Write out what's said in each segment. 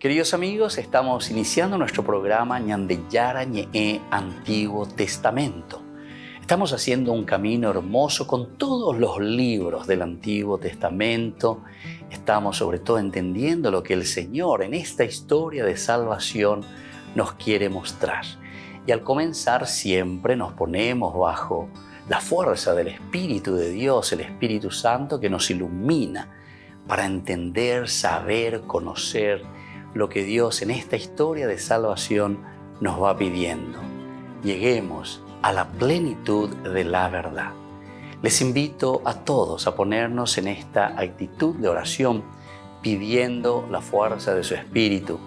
Queridos amigos, estamos iniciando nuestro programa Ñandeyara Ñe'e Antiguo Testamento. Estamos haciendo un camino hermoso con todos los libros del Antiguo Testamento. Estamos sobre todo entendiendo lo que el Señor en esta historia de salvación nos quiere mostrar. Y al comenzar siempre nos ponemos bajo la fuerza del Espíritu de Dios, el Espíritu Santo que nos ilumina para entender, saber, conocer lo que Dios en esta historia de salvación nos va pidiendo. Lleguemos a la plenitud de la verdad. Les invito a todos a ponernos en esta actitud de oración, pidiendo la fuerza de su Espíritu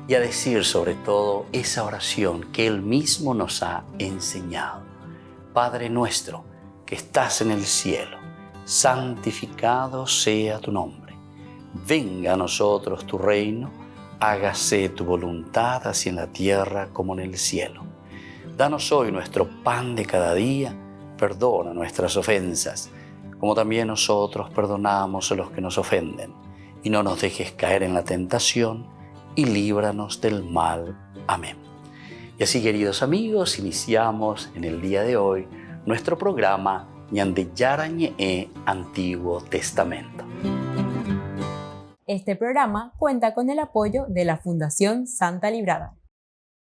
y a decir sobre todo esa oración que Él mismo nos ha enseñado. Padre nuestro que estás en el cielo, santificado sea tu nombre. Venga a nosotros tu reino. Hágase tu voluntad así en la tierra como en el cielo. Danos hoy nuestro pan de cada día. Perdona nuestras ofensas, como también nosotros perdonamos a los que nos ofenden. Y no nos dejes caer en la tentación, y líbranos del mal. Amén. Y así, queridos amigos, iniciamos en el día de hoy nuestro programa Ñandeyara Ñe'e Antiguo Testamento. Este programa cuenta con el apoyo de la Fundación Santa Librada.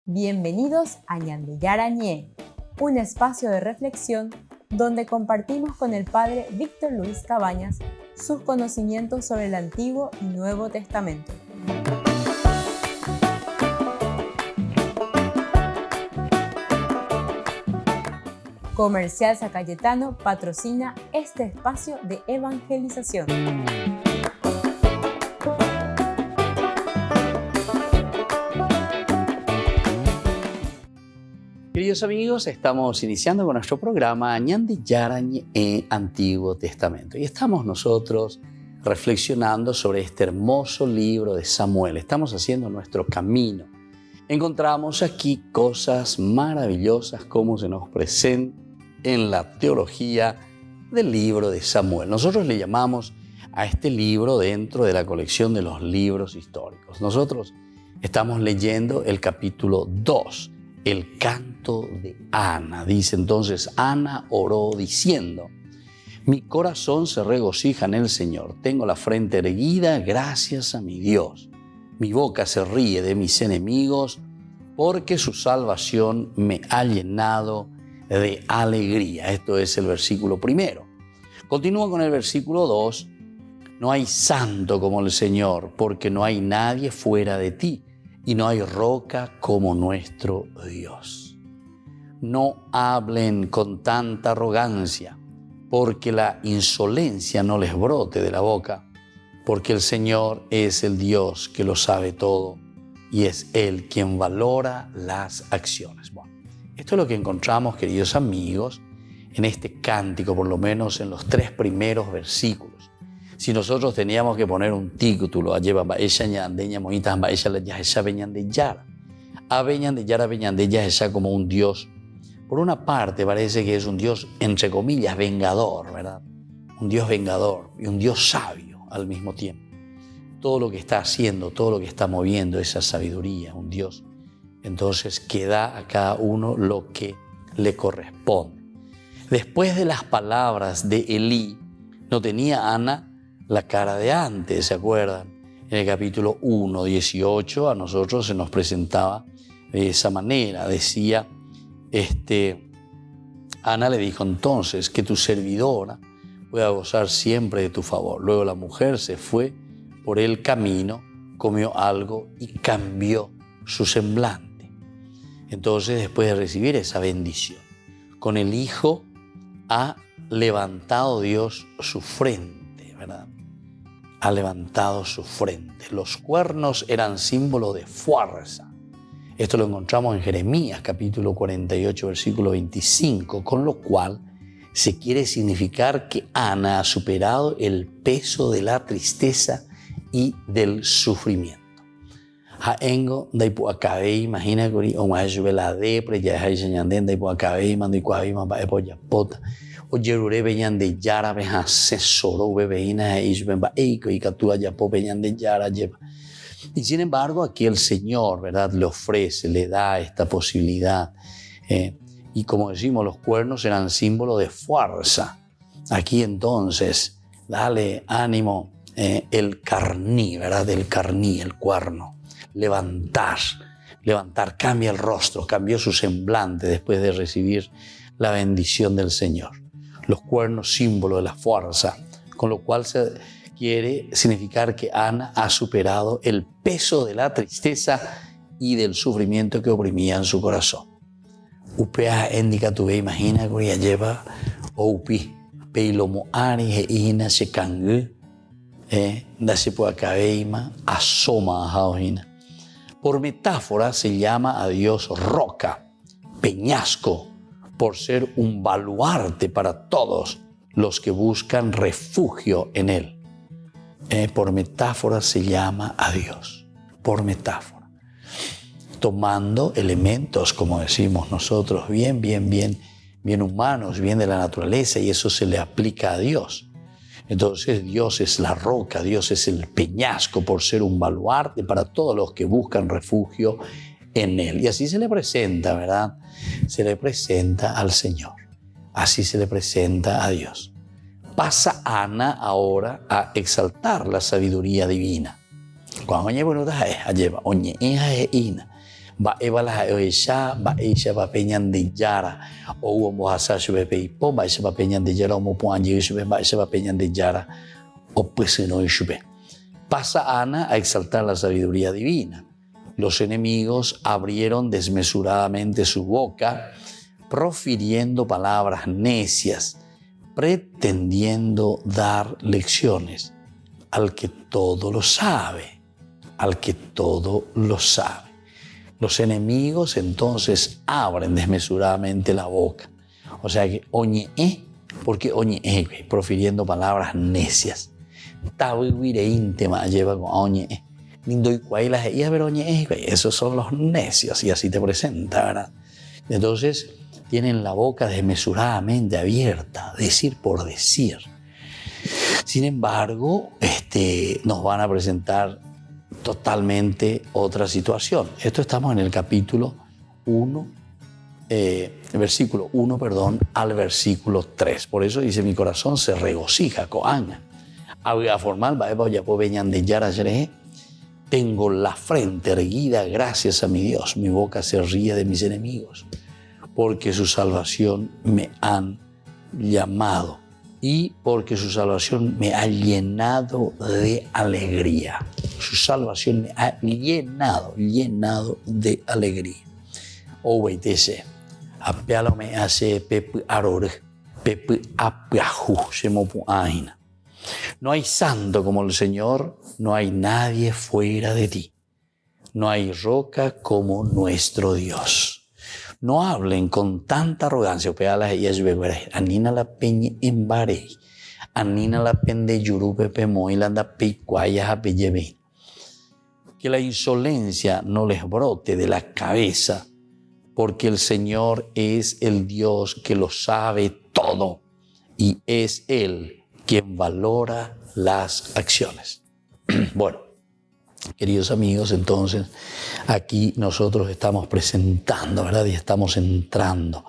Bienvenidos a Ñandeyara Ñe'e, un espacio de reflexión donde compartimos con el Padre Víctor Luis Cabañas sus conocimientos sobre el Antiguo y Nuevo Testamento. Comercial San Cayetano patrocina este espacio de evangelización. Queridos amigos, estamos iniciando con nuestro programa Ñandeyara Ñe'e Antiguo Testamento y estamos nosotros reflexionando sobre este hermoso libro de Samuel. Estamos haciendo nuestro camino. Encontramos aquí cosas maravillosas como se nos presenta en la teología del libro de Samuel. Nosotros le llamamos a este libro dentro de la colección de los libros históricos. Nosotros estamos leyendo el capítulo 2. El canto de Ana. Dice entonces, Ana oró diciendo, mi corazón se regocija en el Señor, tengo la frente erguida gracias a mi Dios. Mi boca se ríe de mis enemigos, porque su salvación me ha llenado de alegría. Esto es el versículo 1. Continúa con el versículo 2. No hay santo como el Señor, porque no hay nadie fuera de ti. Y no hay roca como nuestro Dios. No hablen con tanta arrogancia, porque la insolencia no les brote de la boca, porque el Señor es el Dios que lo sabe todo y es Él quien valora las acciones. Bueno, esto es lo que encontramos, queridos amigos, en este cántico, por lo menos en los 3 primeros versículos. Si nosotros teníamos que poner un título, como un Dios, por una parte parece que es un Dios, entre comillas, vengador, ¿verdad? Un Dios vengador y un Dios sabio al mismo tiempo. Todo lo que está haciendo, todo lo que está moviendo, esa sabiduría, un Dios, entonces que da a cada uno lo que le corresponde. Después de las palabras de Elí, no tenía Ana la cara de antes, ¿se acuerdan? En el capítulo 1, 18, a nosotros se nos presentaba de esa manera. Decía, Ana le dijo entonces que tu servidora pueda gozar siempre de tu favor. Luego la mujer se fue por el camino, comió algo y cambió su semblante. Entonces, después de recibir esa bendición, con el hijo ha levantado Dios su frente, ¿verdad? Ha levantado su frente. Los cuernos eran símbolo de fuerza. Esto lo encontramos en Jeremías, capítulo 48, versículo 25, con lo cual se quiere significar que Ana ha superado el peso de la tristeza y del sufrimiento. Haengo daipu acabei, imagina que o más la depre ya hay señanden daipu acabei mando y cuavima ba epoya pota. O yerure beñan de yara beja sesoro bebeina e isben ba eiko y catua ya po beñan de yara lleva. Y sin embargo, aquí el Señor, ¿verdad?, le ofrece, le da esta posibilidad. Y como decimos, los cuernos eran símbolo de fuerza. Aquí entonces, dale ánimo, el carní, ¿verdad?, el carní, el cuerno. Levantar, cambia el rostro, cambió su semblante después de recibir la bendición del Señor. Los cuernos, símbolo de la fuerza, con lo cual se quiere significar que Ana ha superado el peso de la tristeza y del sufrimiento que oprimía en su corazón. Upea indica tu imagina que ya lleva oupi peilomo ari e ina se kangu da se puede cabeima asoma a jaojina. Por metáfora se llama a Dios roca, peñasco, por ser un baluarte para todos los que buscan refugio en Él. Por metáfora se llama a Dios, por metáfora. Tomando elementos, como decimos nosotros, bien humanos, bien de la naturaleza, y eso se le aplica a Dios. Entonces Dios es la roca, Dios es el peñasco por ser un baluarte para todos los que buscan refugio en Él. Y así se le presenta, ¿verdad? Se le presenta al Señor. Así se le presenta a Dios. Pasa Ana ahora a exaltar la sabiduría divina. Cuando lleva va evalas oesha va eisha va peñan de yara o uomo hasash bepeipo va eisha va peñan de yara o mo puan yeshube va eisha va peñan de yara o pues no yeshube. Pasa Ana a exaltar la sabiduría divina. Los enemigos abrieron desmesuradamente su boca, profiriendo palabras necias, pretendiendo dar lecciones al que todo lo sabe, al que todo lo sabe. Los enemigos entonces abren desmesuradamente la boca. O sea que oñe, porque oñe, profiriendo palabras necias. Tawiwire íntema lleva con oñe. Lindo y cuailas y a ver oñe, esos son los necios y así te presenta, ¿verdad? Entonces tienen la boca desmesuradamente abierta, decir por decir. Sin embargo, nos van a presentar totalmente otra situación. Esto estamos en el capítulo 1, versículo 1, al versículo 3. Por eso dice, mi corazón se regocija, coana. A formal, tengo la frente erguida gracias a mi Dios. Mi boca se ríe de mis enemigos, porque su salvación me han llamado y porque su salvación me ha llenado de alegría. Su salvación me ha llenado de alegría. Obeitese. Apealo me hace pepe arore, pepe apiahu, se mopu aina. No hay santo como el Señor, no hay nadie fuera de ti. No hay roca como nuestro Dios. No hablen con tanta arrogancia. Anina la peña en barey. Anina la pende yurupe pemoilanda picuayas apellebe. Que la insolencia no les brote de la cabeza, porque el Señor es el Dios que lo sabe todo y es Él quien valora las acciones. Bueno, queridos amigos, entonces aquí nosotros estamos presentando, ¿verdad? Y estamos entrando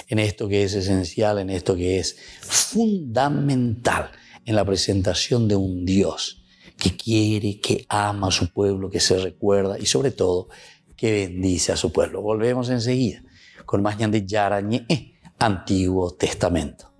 en esto que es esencial, en esto que es fundamental, en la presentación de un Dios que quiere, que ama a su pueblo, que se recuerda y sobre todo que bendice a su pueblo. Volvemos enseguida con más Ñande Yara Ñe, Antiguo Testamento.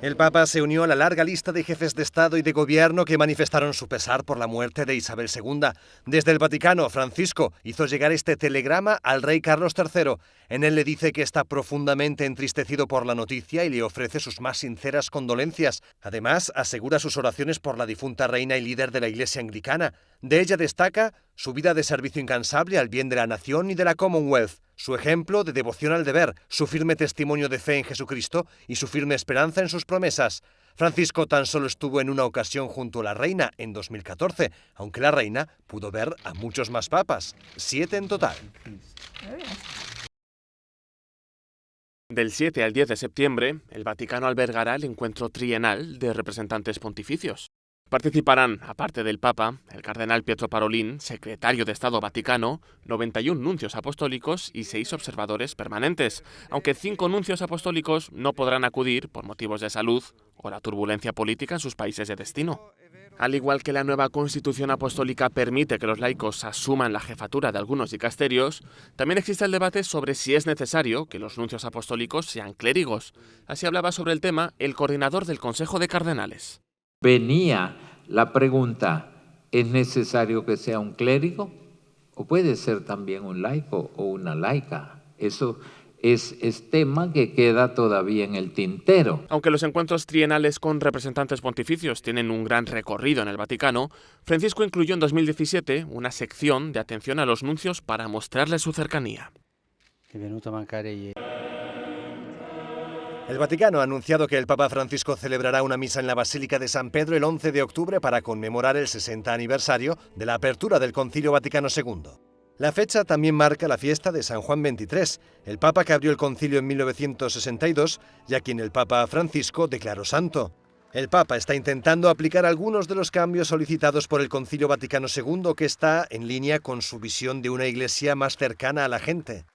El Papa se unió a la larga lista de jefes de Estado y de Gobierno que manifestaron su pesar por la muerte de Isabel II. Desde el Vaticano, Francisco hizo llegar este telegrama al rey Carlos III. En él le dice que está profundamente entristecido por la noticia y le ofrece sus más sinceras condolencias. Además, asegura sus oraciones por la difunta reina y líder de la Iglesia anglicana. De ella destaca su vida de servicio incansable al bien de la nación y de la Commonwealth, su ejemplo de devoción al deber, su firme testimonio de fe en Jesucristo y su firme esperanza en sus promesas. Francisco tan solo estuvo en una ocasión junto a la reina en 2014, aunque la reina pudo ver a muchos más papas, 7 en total. Del 7 al 10 de septiembre, el Vaticano albergará el encuentro trienal de representantes pontificios. Participarán, aparte del Papa, el cardenal Pietro Parolin, secretario de Estado Vaticano, 91 nuncios apostólicos y 6 observadores permanentes, aunque 5 nuncios apostólicos no podrán acudir por motivos de salud o la turbulencia política en sus países de destino. Al igual que la nueva Constitución Apostólica permite que los laicos asuman la jefatura de algunos dicasterios, también existe el debate sobre si es necesario que los nuncios apostólicos sean clérigos. Así hablaba sobre el tema el coordinador del Consejo de Cardenales. Venía la pregunta, ¿es necesario que sea un clérigo? ¿O puede ser también un laico o una laica? Eso es tema que queda todavía en el tintero. Aunque los encuentros trienales con representantes pontificios tienen un gran recorrido en el Vaticano, Francisco incluyó en 2017 una sección de atención a los nuncios para mostrarles su cercanía. El Vaticano ha anunciado que el Papa Francisco celebrará una misa en la Basílica de San Pedro el 11 de octubre para conmemorar el 60 aniversario de la apertura del Concilio Vaticano II. La fecha también marca la fiesta de San Juan XXIII, el Papa que abrió el concilio en 1962 y a quien el Papa Francisco declaró santo. El Papa está intentando aplicar algunos de los cambios solicitados por el Concilio Vaticano II, que está en línea con su visión de una iglesia más cercana a la gente.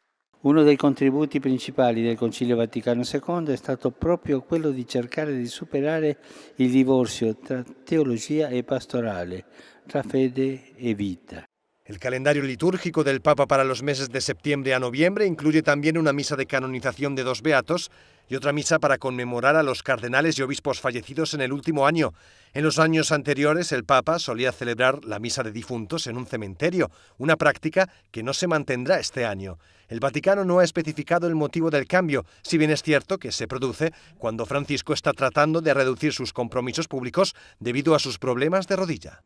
Uno dei contributi principali del Concilio Vaticano II è stato proprio quello di cercare di superare il divorzio tra teologia e pastorale, tra fede e vita. El calendario litúrgico del Papa para los meses de septiembre a noviembre incluye también una misa de canonización de 2 beatos y otra misa para conmemorar a los cardenales y obispos fallecidos en el último año. En los años anteriores, el Papa solía celebrar la misa de difuntos en un cementerio, una práctica que no se mantendrá este año. El Vaticano no ha especificado el motivo del cambio, si bien es cierto que se produce cuando Francisco está tratando de reducir sus compromisos públicos debido a sus problemas de rodilla.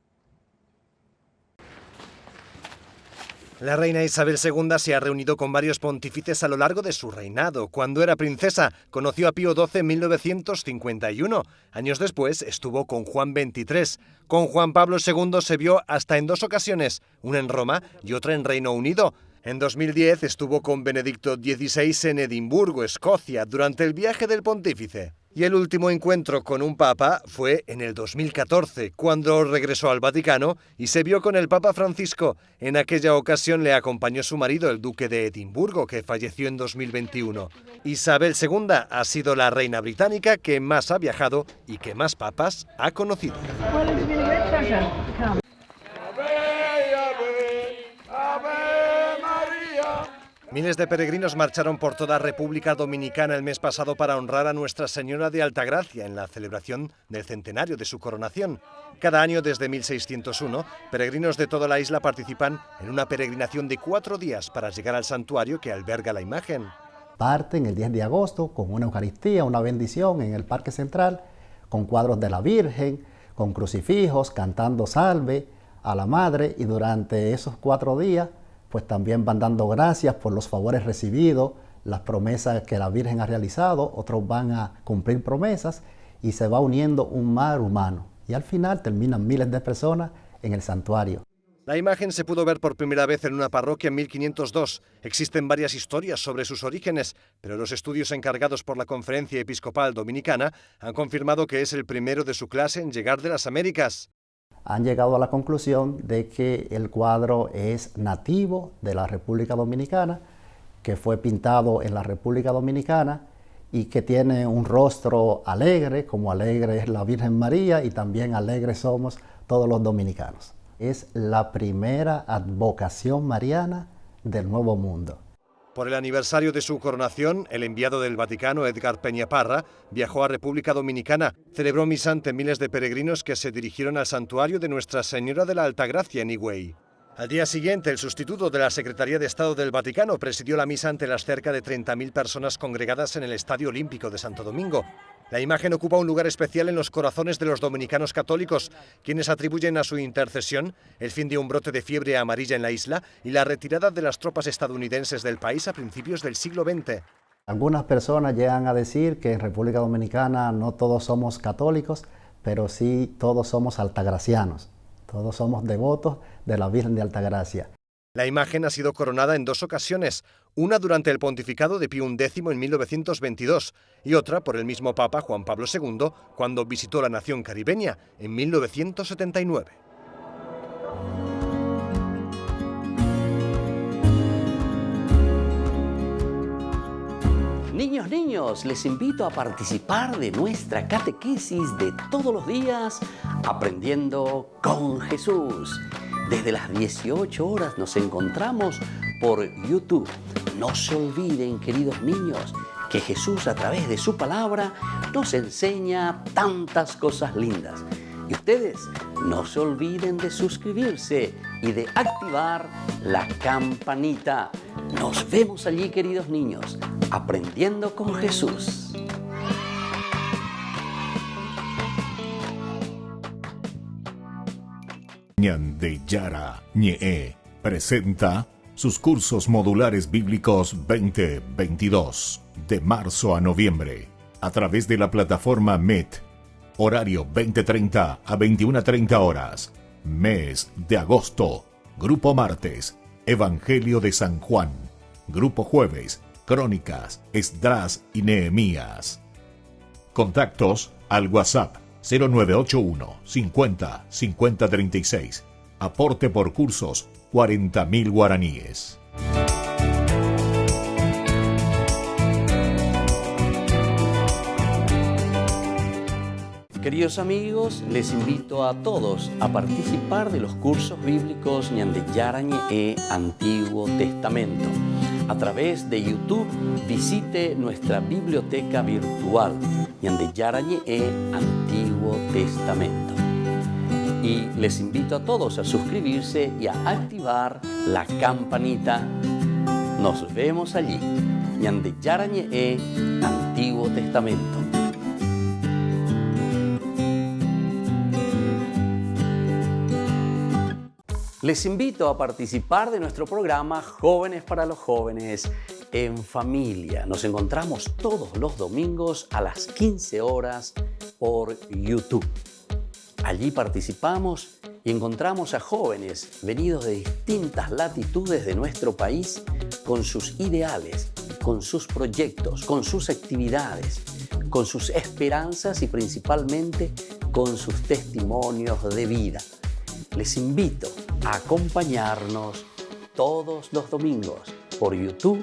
La reina Isabel II se ha reunido con varios pontífices a lo largo de su reinado. Cuando era princesa, conoció a Pío XII en 1951. Años después, estuvo con Juan XXIII. Con Juan Pablo II se vio hasta en 2 ocasiones, una en Roma y otra en Reino Unido. En 2010 estuvo con Benedicto XVI en Edimburgo, Escocia, durante el viaje del pontífice. Y el último encuentro con un papa fue en el 2014, cuando regresó al Vaticano y se vio con el Papa Francisco. En aquella ocasión le acompañó su marido, el duque de Edimburgo, que falleció en 2021. Isabel II ha sido la reina británica que más ha viajado y que más papas ha conocido. Miles de peregrinos marcharon por toda República Dominicana el mes pasado para honrar a Nuestra Señora de Altagracia en la celebración del centenario de su coronación. Cada año desde 1601, peregrinos de toda la isla participan en una peregrinación de 4 días para llegar al santuario que alberga la imagen. Parten el 10 de agosto con una Eucaristía, una bendición en el Parque Central, con cuadros de la Virgen, con crucifijos, cantando salve a la Madre, y durante esos 4 días pues también van dando gracias por los favores recibidos, las promesas que la Virgen ha realizado, otros van a cumplir promesas y se va uniendo un mar humano. Y al final terminan miles de personas en el santuario. La imagen se pudo ver por primera vez en una parroquia en 1502. Existen varias historias sobre sus orígenes, pero los estudios encargados por la Conferencia Episcopal Dominicana han confirmado que es el primero de su clase en llegar de las Américas. Han llegado a la conclusión de que el cuadro es nativo de la República Dominicana, que fue pintado en la República Dominicana y que tiene un rostro alegre, como alegre es la Virgen María y también alegres somos todos los dominicanos. Es la primera advocación mariana del Nuevo Mundo. Por el aniversario de su coronación, el enviado del Vaticano, Edgar Peñaparra, viajó a República Dominicana. Celebró misa ante miles de peregrinos que se dirigieron al santuario de Nuestra Señora de la Altagracia en Higüey. Al día siguiente, el sustituto de la Secretaría de Estado del Vaticano presidió la misa ante las cerca de 30.000 personas congregadas en el Estadio Olímpico de Santo Domingo. La imagen ocupa un lugar especial en los corazones de los dominicanos católicos, quienes atribuyen a su intercesión el fin de un brote de fiebre amarilla en la isla y la retirada de las tropas estadounidenses del país a principios del siglo XX. Algunas personas llegan a decir que en República Dominicana no todos somos católicos, pero sí todos somos altagracianos. Todos somos devotos de la Virgen de Altagracia. La imagen ha sido coronada en 2 ocasiones, una durante el pontificado de Pío XI en 1922 y otra por el mismo Papa Juan Pablo II cuando visitó la nación caribeña en 1979. Niños, les invito a participar de nuestra catequesis de todos los días, Aprendiendo con Jesús. Desde las 18 horas nos encontramos por YouTube. No se olviden, queridos niños, que Jesús a través de su palabra nos enseña tantas cosas lindas. Y ustedes no se olviden de suscribirse y de activar la campanita. Nos vemos allí, queridos niños, Aprendiendo con Jesús. Ñandeyara Ñe'e presenta sus cursos modulares bíblicos 2022 de marzo a noviembre a través de la plataforma Meet. Horario 20:30 a 21:30 horas. Mes de agosto. Grupo martes, Evangelio de San Juan. Grupo jueves, Crónicas, Esdras y Nehemías. Contactos al WhatsApp 0981 50 50 36. Aporte por cursos 40.000 guaraníes. Queridos amigos, les invito a todos a participar de los cursos bíblicos Ñandeyara Ñe'e Antiguo Testamento. A través de YouTube visite nuestra biblioteca virtual Ñandeyara Ñe'e Antiguo Testamento. Y les invito a todos a suscribirse y a activar la campanita. Nos vemos allí. Ñandeyara Ñe'e Antiguo Testamento. Les invito a participar de nuestro programa Jóvenes para los Jóvenes en Familia. Nos encontramos todos los domingos a las 15 horas por YouTube. Allí participamos y encontramos a jóvenes venidos de distintas latitudes de nuestro país con sus ideales, con sus proyectos, con sus actividades, con sus esperanzas y principalmente con sus testimonios de vida. Les invito a acompañarnos todos los domingos por YouTube,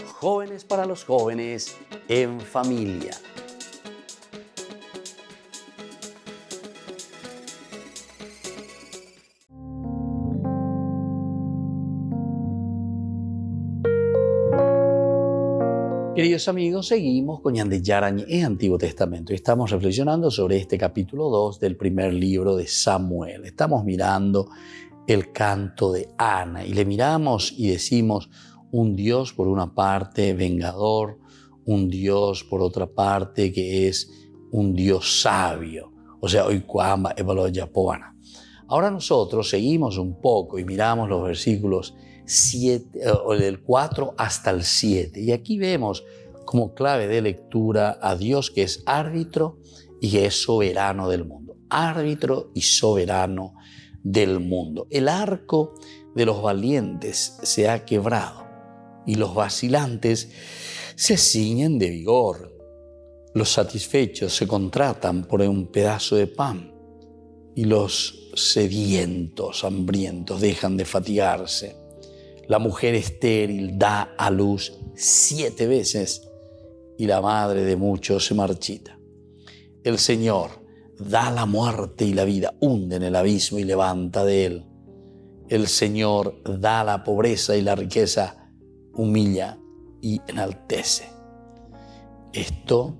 Jóvenes para los Jóvenes en Familia. Queridos amigos, seguimos con Ñandeyara Ñe'e Antiguo Testamento y estamos reflexionando sobre este capítulo 2 del primer libro de Samuel. Estamos mirando el canto de Ana y le miramos y decimos un Dios por una parte vengador, un Dios por otra parte que es un Dios sabio, o sea, Oikuamba Evaloya Poana. Ahora nosotros seguimos un poco y miramos los versículos 7, del 4 hasta el 7. Y aquí vemos como clave de lectura a Dios que es árbitro y que es soberano del mundo. Árbitro y soberano del mundo. El arco de los valientes se ha quebrado y los vacilantes se ciñen de vigor. Los satisfechos se contratan por un pedazo de pan y los sedientos, hambrientos, dejan de fatigarse. La mujer estéril da a luz 7 veces y la madre de muchos se marchita. El Señor da la muerte y la vida, hunde en el abismo y levanta de él. El Señor da la pobreza y la riqueza, humilla y enaltece. Esto,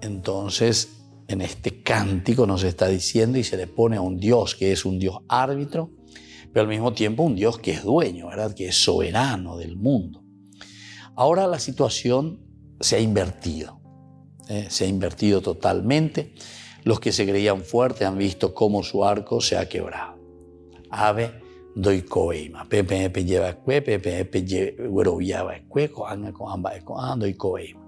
entonces, en este cántico nos está diciendo y se le pone a un Dios que es un Dios árbitro, pero al mismo tiempo un Dios que es dueño, ¿verdad? Que es soberano del mundo. Ahora la situación se ha invertido totalmente. Los que se creían fuertes han visto cómo su arco se ha quebrado. Ave doy coeima, pepe lleva cue, pepe lleva cue, coanga coamba doy coeima.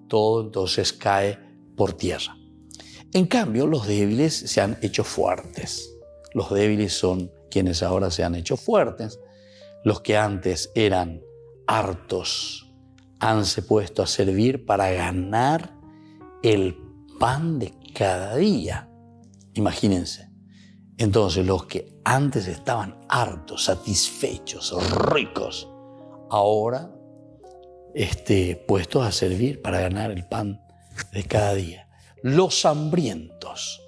Todo entonces cae por tierra. En cambio, los débiles se han hecho fuertes. Los débiles son quienes ahora se han hecho fuertes. Los que antes eran hartos han se puesto a servir para ganar el pan de cada día. Imagínense. Entonces los que antes estaban hartos, satisfechos, ricos, ahora puestos a servir para ganar el pan de cada día. Los hambrientos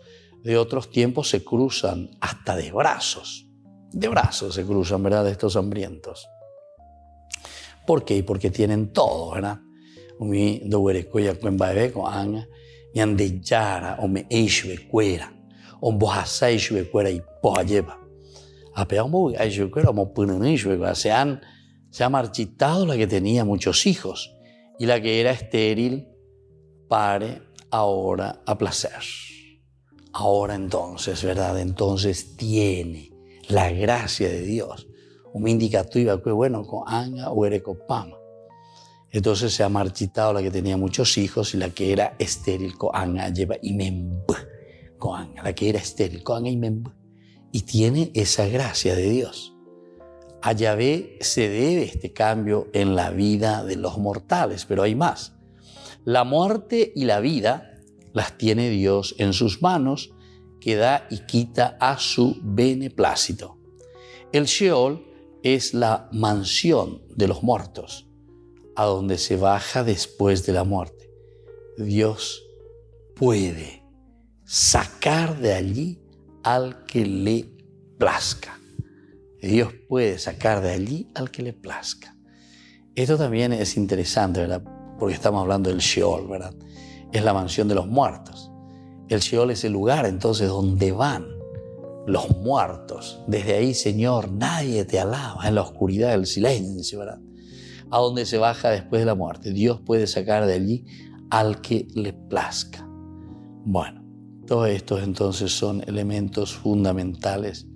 de otros tiempos se cruzan hasta de brazos. De brazos se cruzan, ¿verdad? Estos hambrientos. ¿Por qué? Porque tienen todo, ¿verdad? Umi dowerekoya cuembaebe con anga ñande yara o me eishwe cuera o bohasa eishwe cuera y poja lleva. Apeamos eishwe cuera o punun eishwe cuera. Se ha marchitado la que tenía muchos hijos y la que era estéril pare ahora a placer. Ahora entonces, ¿verdad? Entonces tiene la gracia de Dios. Un indicativo iba que bueno con anga o erecopama. Entonces se ha marchitado la que tenía muchos hijos y la que era estéril con anga lleva y memb con anga. La que era estéril con anga y memb. Y tiene esa gracia de Dios. A Yahvé se debe este cambio en la vida de los mortales, pero hay más. La muerte y la vida las tiene Dios en sus manos, que da y quita a su beneplácito. El Sheol es la mansión de los muertos, a donde se baja después de la muerte. Dios puede sacar de allí al que le plazca. Dios puede sacar de allí al que le plazca. Esto también es interesante, ¿verdad? Porque estamos hablando del Sheol, ¿verdad? Es la mansión de los muertos. El Sheol es el lugar entonces donde van los muertos. Desde ahí, Señor, nadie te alaba, en la oscuridad del silencio, ¿verdad? A donde se baja después de la muerte. Dios puede sacar de allí al que le plazca. Bueno, todos estos entonces son elementos fundamentales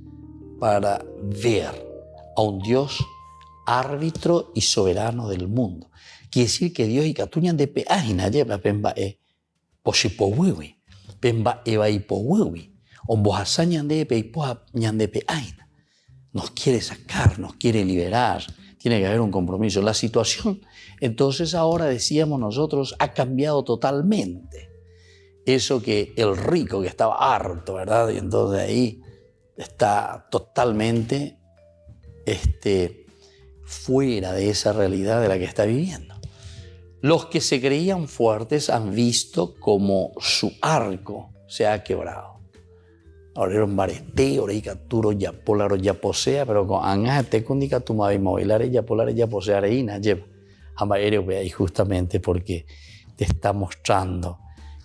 para ver a un Dios árbitro y soberano del mundo. Quiere decir que Dios y Catuñan de Peágina lleva Pemba Poshipowiwi, Pemba Ebaipowiwi, Ombohasa Ñandepe y Poa Ñandepe Aina. Nos quiere sacar, nos quiere liberar, tiene que haber un compromiso. La situación, entonces ahora decíamos nosotros, ha cambiado totalmente. Eso que el rico que estaba harto, ¿verdad? Y entonces ahí está totalmente fuera de esa realidad de la que está viviendo. Los que se creían fuertes han visto como su arco se ha quebrado. Ahora era un barete, ahora hay capturo ya polaro ya posea, pero con angate con dica tu mavi movilare ya polare ya posea reina lleva. Y justamente porque te está mostrando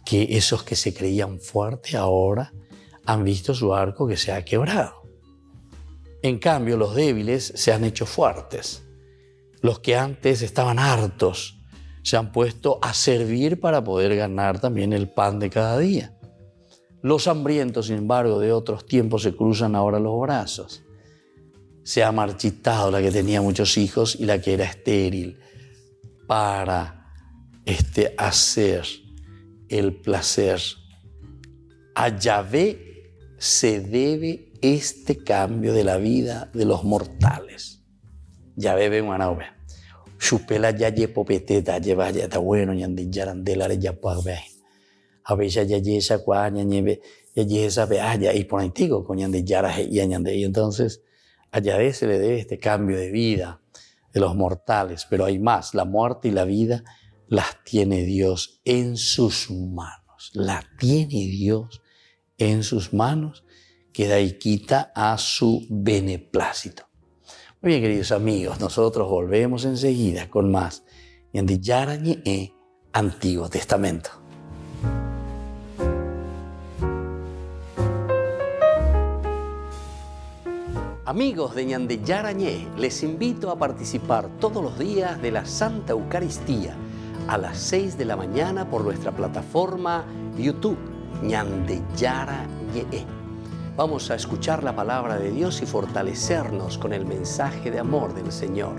que esos que se creían fuertes ahora han visto su arco que se ha quebrado. En cambio, los débiles se han hecho fuertes. Los que antes estaban hartos se han puesto a servir para poder ganar también el pan de cada día. Los hambrientos, sin embargo, de otros tiempos se cruzan ahora los brazos. Se ha marchitado la que tenía muchos hijos y la que era estéril para hacer el placer. A Yahvé se debe este cambio de la vida de los mortales. Yahvé ve una obra. Chupela ya ye popeteta lleva ya está bueno ñande yarandela ya puagbe. A veces ya ye esa cuaña ñebe ya ye esa beaya y por antiguo con ñande yara y ñande. Y entonces a Yahvé se le debe este cambio de vida de los mortales, pero hay más. La muerte y la vida las tiene Dios en sus manos. La tiene Dios en sus manos, que da y quita a su beneplácito. Muy bien, queridos amigos, nosotros volvemos enseguida con más Ñande Yara Ñe Antiguo Testamento. Amigos de Ñande Yara Ñe, les invito a participar todos los días de la Santa Eucaristía a las 6 de la mañana por nuestra plataforma YouTube Ñande Yara Ñe. Vamos a escuchar la palabra de Dios y fortalecernos con el mensaje de amor del Señor.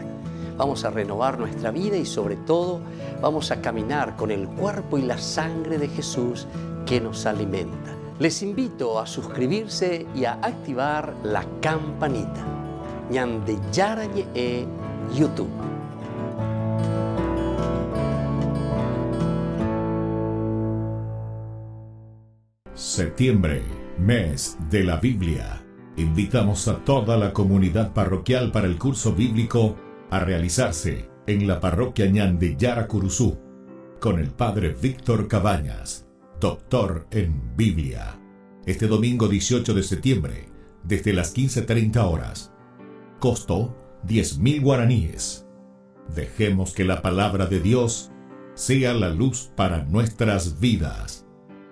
Vamos a renovar nuestra vida y sobre todo vamos a caminar con el cuerpo y la sangre de Jesús que nos alimenta. Les invito a suscribirse y a activar la campanita. ñande yara ñe'e YouTube. Septiembre, mes de la Biblia. Invitamos a toda la comunidad parroquial para el curso bíblico a realizarse en la parroquia ñande yara Curuzú con el padre Víctor Cabañas, doctor en Biblia. Este domingo 18 de septiembre, desde las 15:30 horas. Costo 10.000 guaraníes. Dejemos que la palabra de Dios sea la luz para nuestras vidas.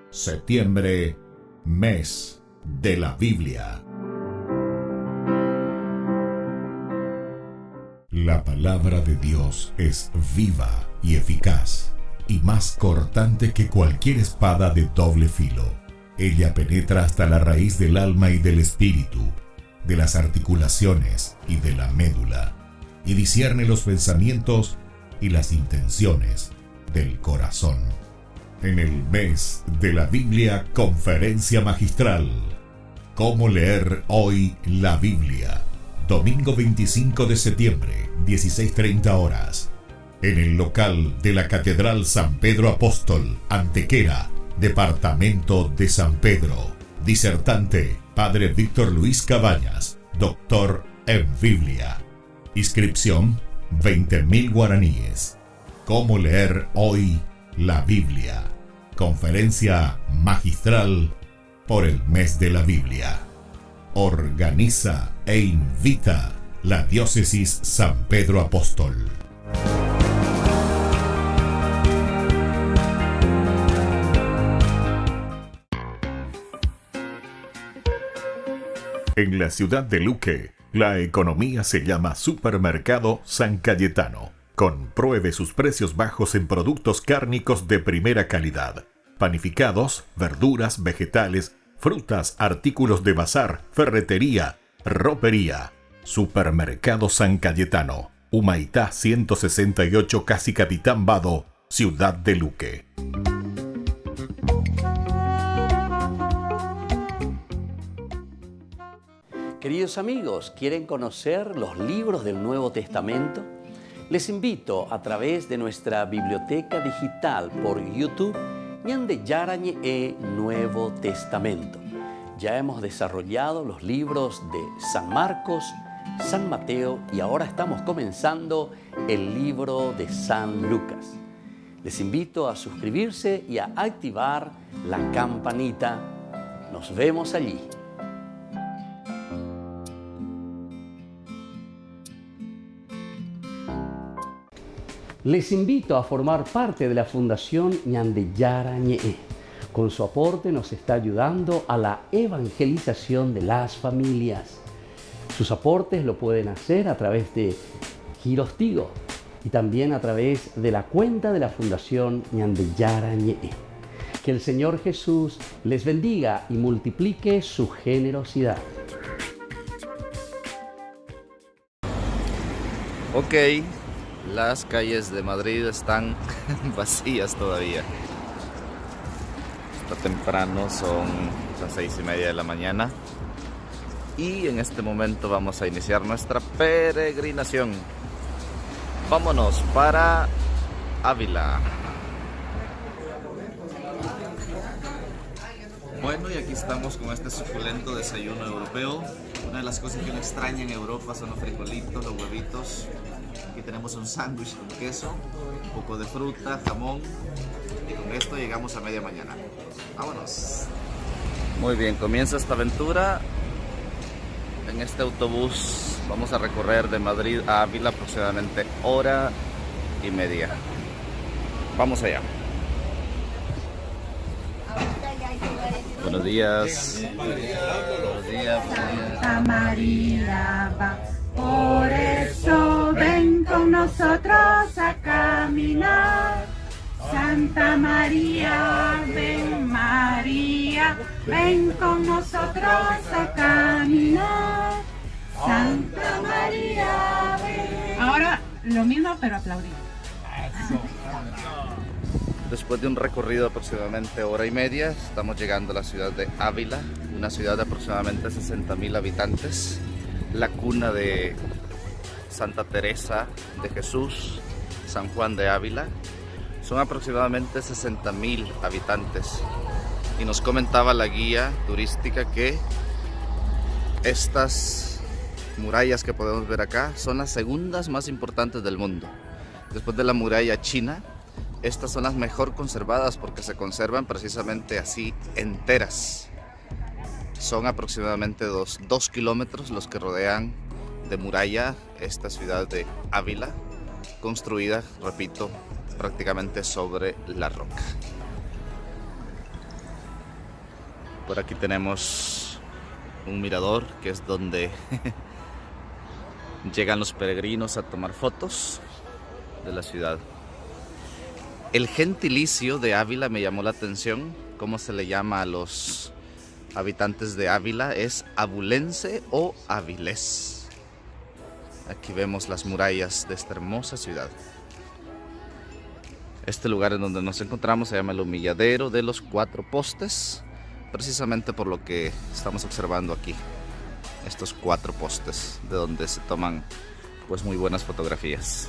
Septiembre, mes de la Biblia. La palabra de Dios es viva y eficaz, y más cortante que cualquier espada de doble filo. Ella penetra hasta la raíz del alma y del espíritu, de las articulaciones y de la médula, y discierne los pensamientos y las intenciones del corazón. En el mes de la Biblia, conferencia magistral. ¿Cómo leer hoy la Biblia? Domingo 25 de septiembre, 16:30 horas. En el local de la Catedral San Pedro Apóstol, Antequera, Departamento de San Pedro. Disertante, Padre Víctor Luis Cabañas, doctor en Biblia. Inscripción, 20.000 guaraníes. ¿Cómo leer hoy la Biblia? Conferencia magistral por el mes de la Biblia. Organiza e invita la Diócesis San Pedro Apóstol. En la ciudad de Luque, la economía se llama Supermercado San Cayetano. Compruebe sus precios bajos en productos cárnicos de primera calidad. Panificados, verduras, vegetales, frutas, artículos de bazar, ferretería, ropería. Supermercado San Cayetano, Humaitá 168, Casi Capitán Vado, ciudad de Luque. Queridos amigos, ¿quieren conocer los libros del Nuevo Testamento? Les invito a través de nuestra biblioteca digital por YouTube, ñande yara ñe'e Nuevo Testamento. Ya hemos desarrollado los libros de San Marcos, San Mateo y ahora estamos comenzando el libro de San Lucas. Les invito a suscribirse y a activar la campanita. Nos vemos allí. Les invito a formar parte de la Fundación ñande yara ñe'e. Con su aporte nos está ayudando a la evangelización de las familias. Sus aportes lo pueden hacer a través de Giros Tigo y también a través de la cuenta de la Fundación ñande yara ñe'e. Que el Señor Jesús les bendiga y multiplique su generosidad. Ok. Las calles de Madrid están vacías todavía. Está temprano, son las 6:30 de la mañana. Y en este momento vamos a iniciar nuestra peregrinación. Vámonos para Ávila. Bueno, y aquí estamos con este suculento desayuno europeo. Una de las cosas que uno extraña en Europa son los frijolitos, los huevitos. Aquí tenemos un sándwich con queso, un poco de fruta, jamón. Y con esto llegamos a media mañana. ¡Vámonos! Muy bien, comienza esta aventura. En este autobús vamos a recorrer de Madrid a Ávila aproximadamente 1:30. Vamos allá. Buenos días. Buenos días. Santa María va, por eso ven con nosotros a caminar. Santa María, ven con nosotros a caminar. Santa María, ven. Ahora lo mismo, pero aplaudir. Después de un recorrido de aproximadamente 1:30, estamos llegando a la ciudad de Ávila, una ciudad de aproximadamente 60.000 habitantes. la cuna de Santa Teresa de Jesús, San Juan de Ávila. Son aproximadamente 60.000 habitantes. Y nos comentaba la guía turística que estas murallas que podemos ver acá son las segundas más importantes del mundo. Después de la muralla china, estas son las mejor conservadas porque se conservan precisamente así enteras. Son aproximadamente 2 kilómetros los que rodean de muralla esta ciudad de Ávila, construida, repito, prácticamente sobre la roca. Por aquí tenemos un mirador que es donde llegan los peregrinos a tomar fotos de la ciudad. El gentilicio de Ávila me llamó la atención. ¿Cómo se le llama a los habitantes de Ávila? Es abulense o avilés. Aquí vemos las murallas de esta hermosa ciudad. Este lugar en donde nos encontramos se llama el Humilladero de los 4 postes, precisamente por lo que estamos observando aquí. Estos 4 postes de donde se toman pues muy buenas fotografías.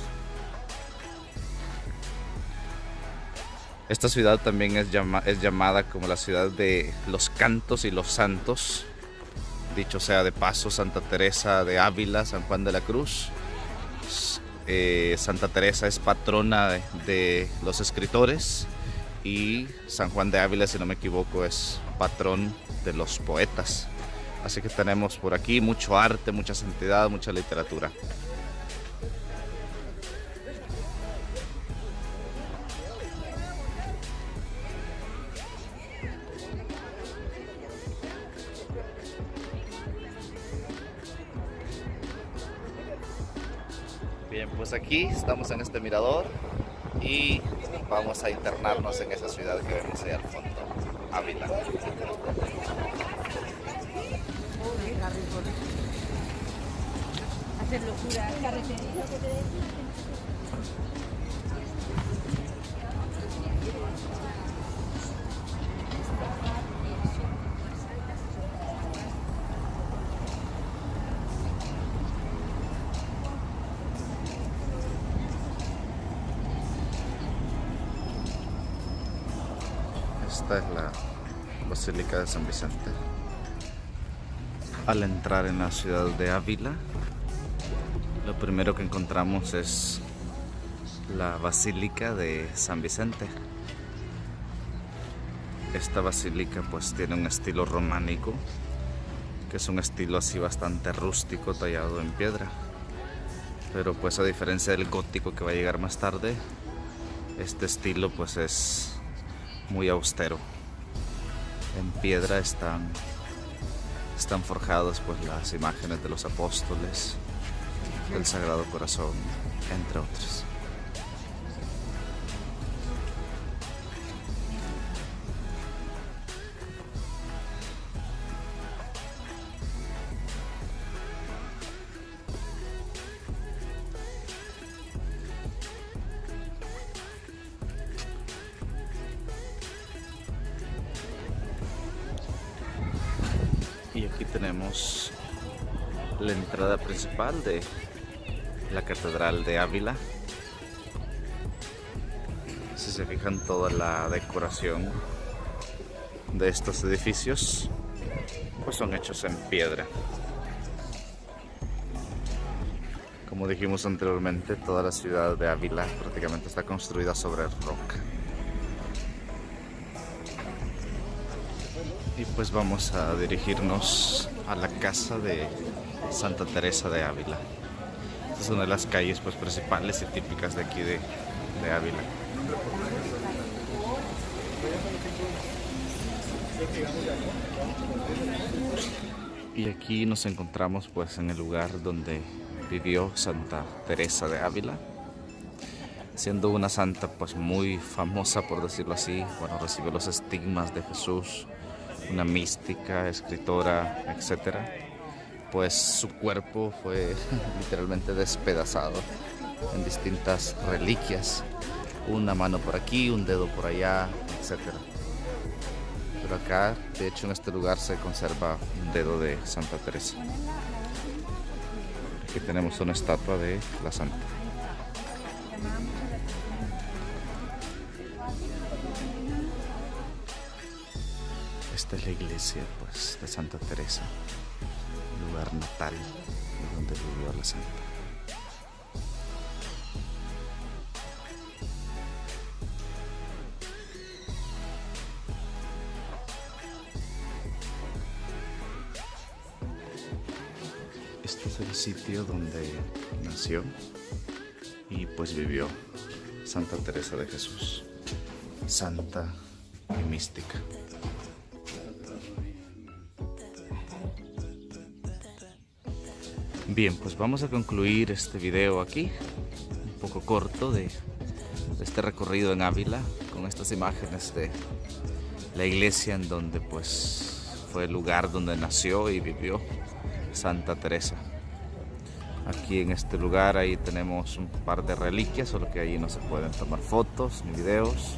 Esta ciudad también es llamada como la ciudad de los cantos y los santos. Dicho sea de paso, Santa Teresa de Ávila, San Juan de la Cruz. Santa Teresa es patrona de los escritores y San Juan de Ávila, si no me equivoco, es patrón de los poetas. Así que tenemos por aquí mucho arte, mucha santidad, mucha literatura. Bien, pues aquí estamos en este mirador y vamos a internarnos en esa ciudad que vemos ahí al fondo, Ávila. Hacer locura, carretería. Esta es la Basílica de San Vicente. Al entrar en la ciudad de Ávila, lo primero que encontramos es la Basílica de San Vicente. Esta basílica pues tiene un estilo románico, que es un estilo así bastante rústico, tallado en piedra. Pero pues a diferencia del gótico que va a llegar más tarde, este estilo pues es muy austero. En piedra están forjadas pues las imágenes de los apóstoles, del Sagrado Corazón, entre otros. Y aquí tenemos la entrada principal de la Catedral de Ávila. Si se fijan, toda la decoración de estos edificios pues son hechos en piedra. Como dijimos anteriormente, toda la ciudad de Ávila prácticamente está construida sobre roca. Y pues vamos a dirigirnos a la casa de Santa Teresa de Ávila. Esta es una de las calles pues principales y típicas de aquí de Ávila. Y aquí nos encontramos pues en el lugar donde vivió Santa Teresa de Ávila, siendo una santa pues muy famosa, por decirlo así. Bueno, recibió los estigmas de Jesús, una mística, escritora, etc. Pues su cuerpo fue literalmente despedazado en distintas reliquias, una mano por aquí, un dedo por allá, etc. Pero acá, de hecho, en este lugar se conserva un dedo de Santa Teresa. Aquí tenemos una estatua de la santa. Esta es la iglesia, pues, de Santa Teresa, el lugar natal de donde vivió la santa. Este es el sitio donde nació y pues vivió Santa Teresa de Jesús, santa y mística. Bien, pues vamos a concluir este video aquí, un poco corto de este recorrido en Ávila, con estas imágenes de la iglesia en donde pues fue el lugar donde nació y vivió Santa Teresa. Aquí en este lugar ahí tenemos un par de reliquias, solo que ahí no se pueden tomar fotos ni videos.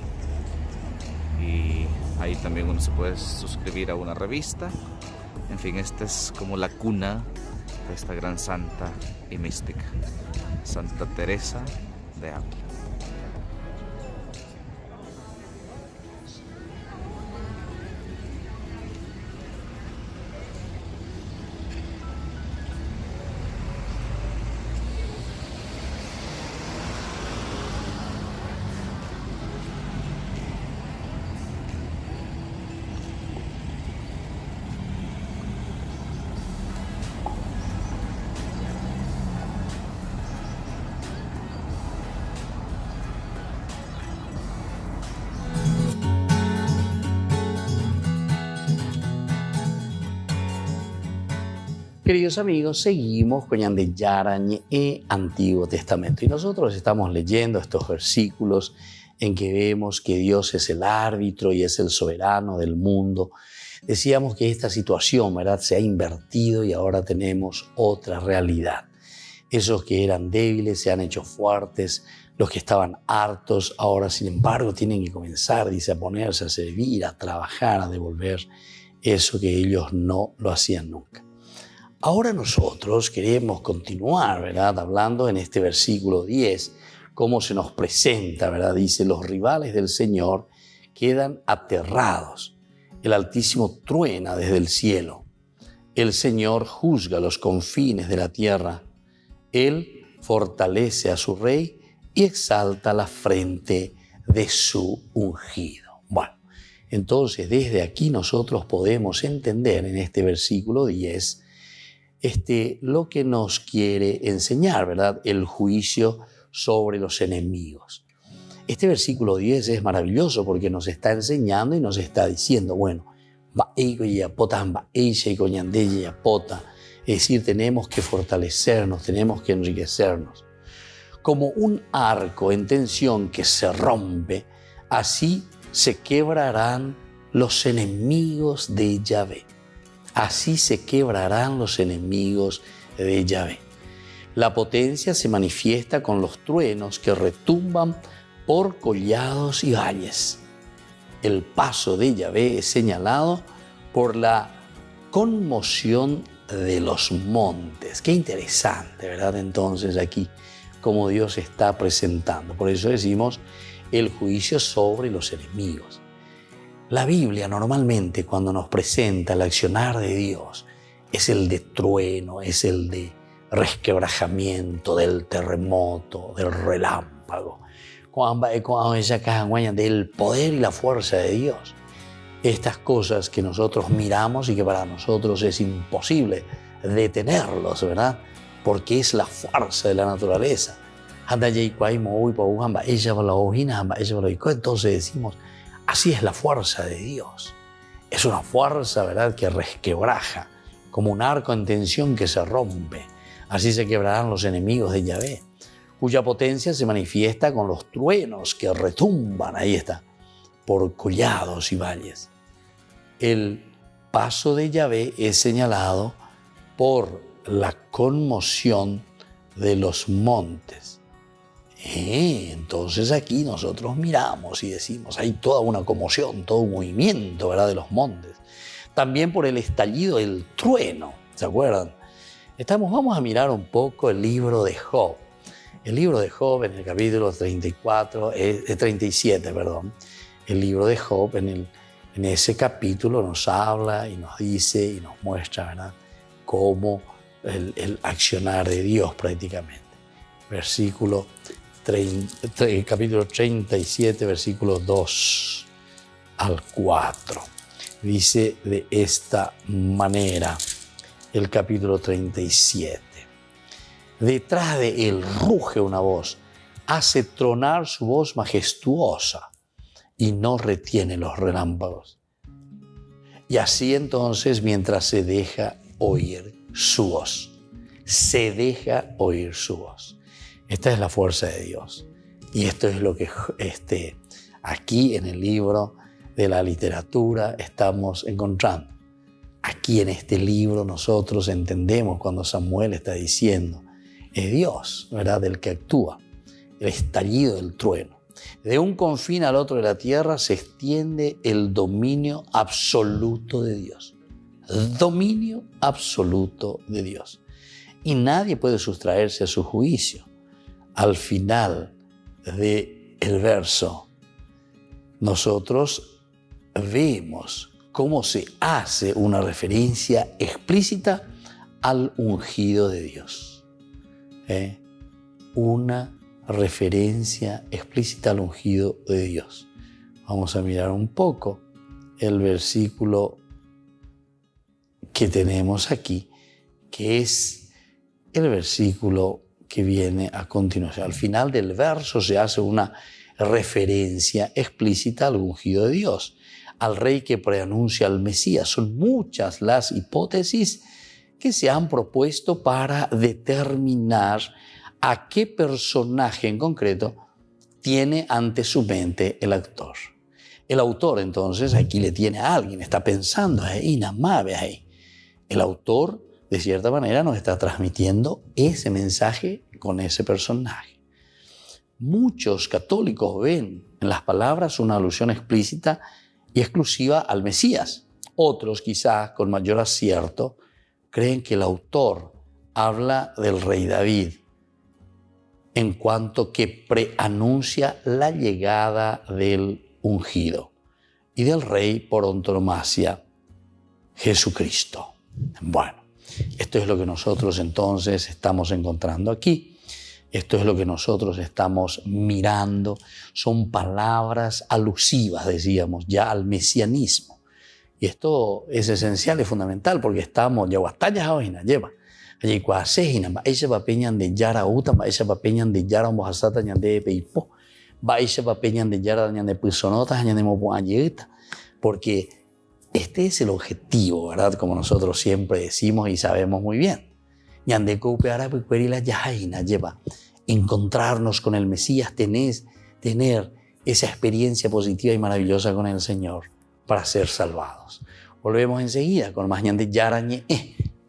Y ahí también uno se puede suscribir a una revista. En fin, esta es como la cuna de esta gran santa y mística, Santa Teresa de Ávila. Queridos amigos, seguimos con Ñande Yara Ñe Antiguo Testamento y nosotros estamos leyendo estos versículos en que vemos que Dios es el árbitro y es el soberano del mundo. Decíamos que esta situación, ¿verdad?, se ha invertido y ahora tenemos otra realidad. Esos que eran débiles se han hecho fuertes, los que estaban hartos ahora, sin embargo, tienen que comenzar, dice, a ponerse a servir, a trabajar, a devolver eso que ellos no lo hacían nunca. Ahora nosotros queremos continuar, ¿verdad?, hablando en este versículo 10, cómo se nos presenta, ¿verdad? Dice, los rivales del Señor quedan aterrados. El Altísimo truena desde el cielo. El Señor juzga los confines de la tierra. Él fortalece a su rey y exalta la frente de su ungido. Bueno, entonces desde aquí nosotros podemos entender en este versículo 10 lo que nos quiere enseñar, ¿verdad? El juicio sobre los enemigos. Este versículo 10 es maravilloso porque nos está enseñando y nos está diciendo, bueno, es decir, tenemos que fortalecernos, tenemos que enriquecernos. Como un arco en tensión que se rompe, así se quebrarán los enemigos de Yahvé. Así se quebrarán los enemigos de Yahvé. La potencia se manifiesta con los truenos que retumban por collados y valles. El paso de Yahvé es señalado por la conmoción de los montes. Qué interesante, ¿verdad? Entonces aquí, como Dios está presentando. Por eso decimos el juicio sobre los enemigos. La Biblia normalmente cuando nos presenta el accionar de Dios es el de trueno, es el de resquebrajamiento, del terremoto, del relámpago, del poder y la fuerza de Dios. Estas cosas que nosotros miramos y que para nosotros es imposible detenerlos, ¿verdad? Porque es la fuerza de la naturaleza. Entonces decimos, así es la fuerza de Dios. Es una fuerza, ¿verdad?, que resquebraja, como un arco en tensión que se rompe. Así se quebrarán los enemigos de Yahvé, cuya potencia se manifiesta con los truenos que retumban, ahí está, por collados y valles. El paso de Yahvé es señalado por la conmoción de los montes. Entonces aquí nosotros miramos y decimos, hay toda una conmoción, todo un movimiento, ¿verdad?, de los montes. También por el estallido del trueno, ¿se acuerdan? Vamos a mirar un poco el libro de Job. El libro de Job en el capítulo 37, el libro de Job en ese capítulo nos habla y nos dice y nos muestra, ¿verdad?, cómo el accionar de Dios prácticamente. Capítulo 37, versículos 2 al 4. Dice de esta manera el capítulo 37. Detrás de él ruge una voz, hace tronar su voz majestuosa y no retiene los relámpagos. Y así entonces, mientras se deja oír su voz, se deja oír su voz. Esta es la fuerza de Dios. Y esto es lo que aquí en el libro de la literatura estamos encontrando. Aquí en este libro nosotros entendemos cuando Samuel está diciendo, es Dios, ¿verdad?, el que actúa, el estallido del trueno. De un confín al otro de la tierra se extiende el dominio absoluto de Dios. Dominio absoluto de Dios. Y nadie puede sustraerse a su juicio. Al final del verso, nosotros vemos cómo se hace una referencia explícita al ungido de Dios. Una referencia explícita al ungido de Dios. Vamos a mirar un poco el versículo que tenemos aquí, que es el versículo que viene a continuación. Al final del verso se hace una referencia explícita al ungido de Dios, al rey que preanuncia al Mesías. Son muchas las hipótesis que se han propuesto para determinar a qué personaje en concreto tiene ante su mente el actor. El autor, entonces, aquí le tiene a alguien, está pensando ahí, nada más, ve ahí. El autor, de cierta manera, nos está transmitiendo ese mensaje con ese personaje. Muchos católicos ven en las palabras una alusión explícita y exclusiva al Mesías. Otros, quizás con mayor acierto, creen que el autor habla del rey David, en cuanto que preanuncia la llegada del ungido y del rey por antonomasia, Jesucristo. Bueno, esto es lo que nosotros entonces estamos encontrando aquí. Esto es lo que nosotros estamos mirando. Son palabras alusivas, decíamos, ya al mesianismo. Y esto es esencial, es fundamental, porque estamos ya guatallas hoy, lleva. Allí cuasejina, ese papeñan de yara uta, ese papeñan de yara mojasata ñande peipo, ese papeñan de yara ñande pisonotas, ñande mopo ayeta, porque este es el objetivo, ¿verdad? Como nosotros siempre decimos y sabemos muy bien. Ñande coupe ara picuerila yajaina lleva encontrarnos con el Mesías, tener esa experiencia positiva y maravillosa con el Señor para ser salvados. Volvemos enseguida con más ñande yara ñe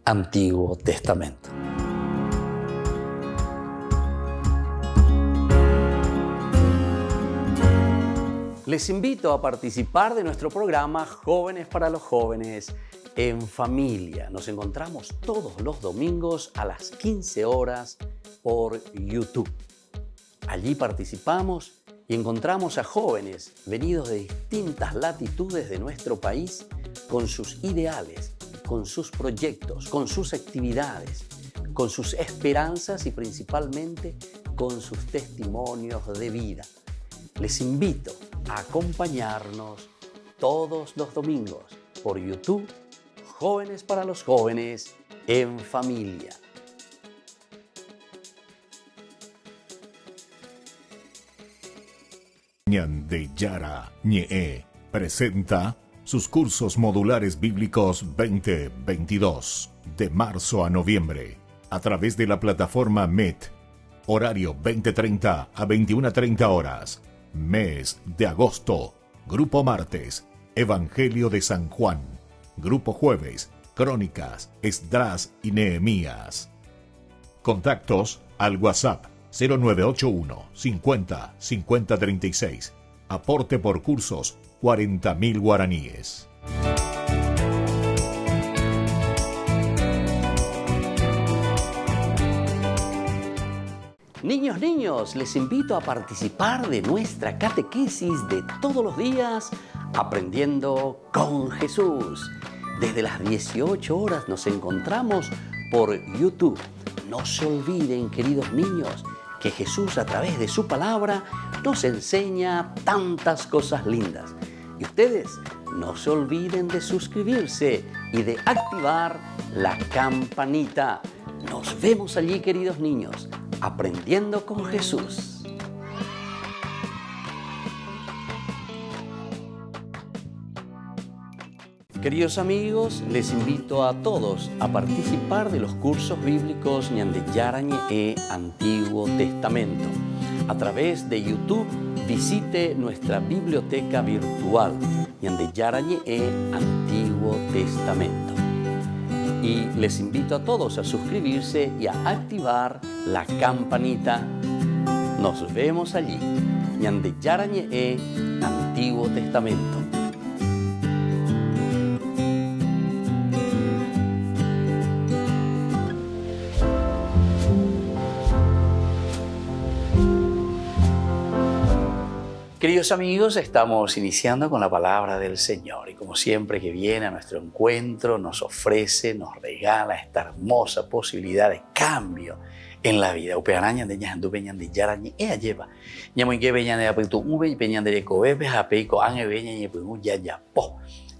Antiguo Testamento. Les invito a participar de nuestro programa Jóvenes para los Jóvenes en Familia. Nos encontramos todos los domingos a las 15 horas por YouTube. Allí participamos y encontramos a jóvenes venidos de distintas latitudes de nuestro país con sus ideales, con sus proyectos, con sus actividades, con sus esperanzas y principalmente con sus testimonios de vida. Les invito a acompañarnos todos los domingos por YouTube, Jóvenes para los Jóvenes en Familia. Ñande Yara Ñe presenta sus cursos modulares bíblicos 2022 de marzo a noviembre a través de la plataforma Meet, horario 20:30 a 21:30 horas. Mes de agosto, Grupo Martes, Evangelio de San Juan. Grupo Jueves, Crónicas, Esdras y Nehemías. Contactos al WhatsApp 0981 50 50 36. Aporte por cursos 40.000 guaraníes. Niños, les invito a participar de nuestra catequesis de todos los días, Aprendiendo con Jesús. Desde las 18 horas nos encontramos por YouTube. No se olviden, queridos niños, que Jesús a través de su palabra nos enseña tantas cosas lindas. Y ustedes no se olviden de suscribirse y de activar la campanita. Nos vemos allí, queridos niños, Aprendiendo con Jesús. Queridos amigos, les invito a todos a participar de los cursos bíblicos Ñande Yara Ñe'e Antiguo Testamento. A través de YouTube, visite nuestra biblioteca virtual Ñande Yara Ñe'e Antiguo Testamento. Y les invito a todos a suscribirse y a activar la campanita. Nos vemos allí. Ñande Yara Ñe'e Antiguo Testamento. Queridos amigos, estamos iniciando con la palabra del Señor y como siempre que viene a nuestro encuentro nos ofrece, nos regala esta hermosa posibilidad de cambio en la vida.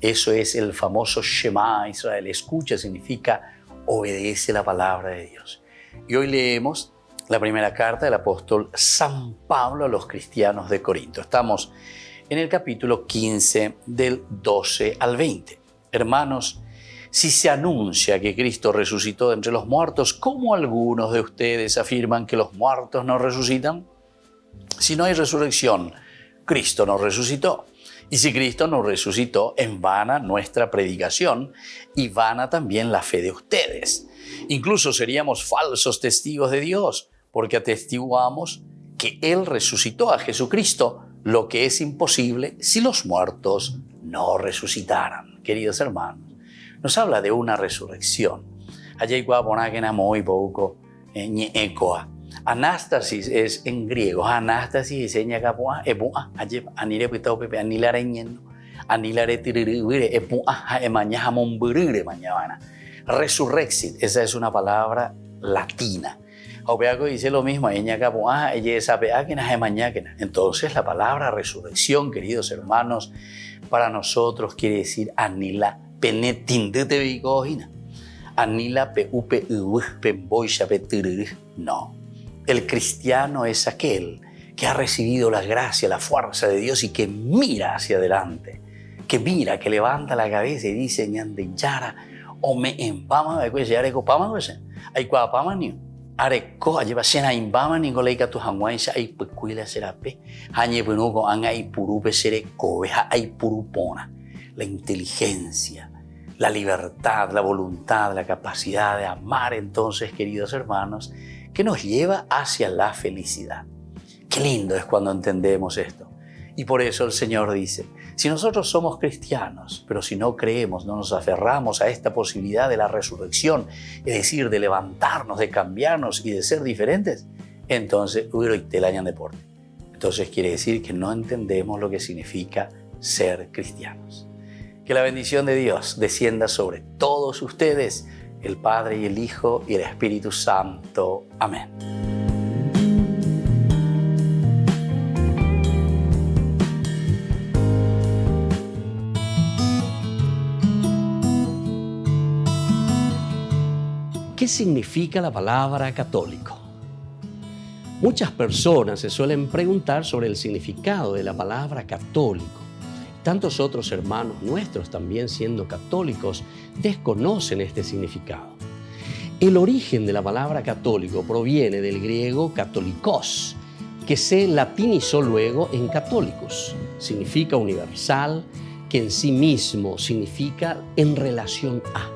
Eso es el famoso Shema Israel. Escucha significa obedece la palabra de Dios. Y hoy leemos la primera carta del apóstol San Pablo a los cristianos de Corinto. Estamos en el capítulo 15 del 12 al 20. Hermanos, si se anuncia que Cristo resucitó de entre los muertos, ¿cómo algunos de ustedes afirman que los muertos no resucitan? Si no hay resurrección, Cristo no resucitó. Y si Cristo no resucitó, en vana nuestra predicación y vana también la fe de ustedes. Incluso seríamos falsos testigos de Dios, porque atestiguamos que Él resucitó a Jesucristo, lo que es imposible si los muertos no resucitaran. Queridos hermanos, nos habla de una resurrección. Anástasis es en griego. Anástasis enseña kapua epua ajep anire pitau pepe anilare ñeno anilare tiririre epua emaña jamomburire mañana. Resurrexit, esa es una palabra latina. Opeaco dice lo mismo, entonces la palabra resurrección, queridos hermanos, para nosotros quiere decir anila penetindete bicojina, anila peupe pemboisha petirir. No, el cristiano es aquel que ha recibido la gracia, la fuerza de Dios y que mira hacia adelante, que mira, que levanta la cabeza y dice ñande yara o me empama de cuello yare copama pues hay cuapama ni Areco lleva cena imbama ni goleika tu hanguaisha ay pecuila serape hañe buenugo anga y purupe sere cobeja ay purupona. La inteligencia, la libertad, la voluntad, la capacidad de amar, entonces, queridos hermanos, que nos lleva hacia la felicidad. Qué lindo es cuando entendemos esto. Y por eso el Señor dice, si nosotros somos cristianos, pero si no creemos, no nos aferramos a esta posibilidad de la resurrección, es decir, de levantarnos, de cambiarnos y de ser diferentes, entonces, entonces quiere decir que no entendemos lo que significa ser cristianos. Que la bendición de Dios descienda sobre todos ustedes, el Padre y el Hijo y el Espíritu Santo. Amén. ¿Qué significa la palabra católico? Muchas personas se suelen preguntar sobre el significado de la palabra católico. Tantos otros hermanos nuestros, también siendo católicos, desconocen este significado. El origen de la palabra católico proviene del griego katolikos, que se latinizó luego en católicos. Significa universal, que en sí mismo significa en relación a,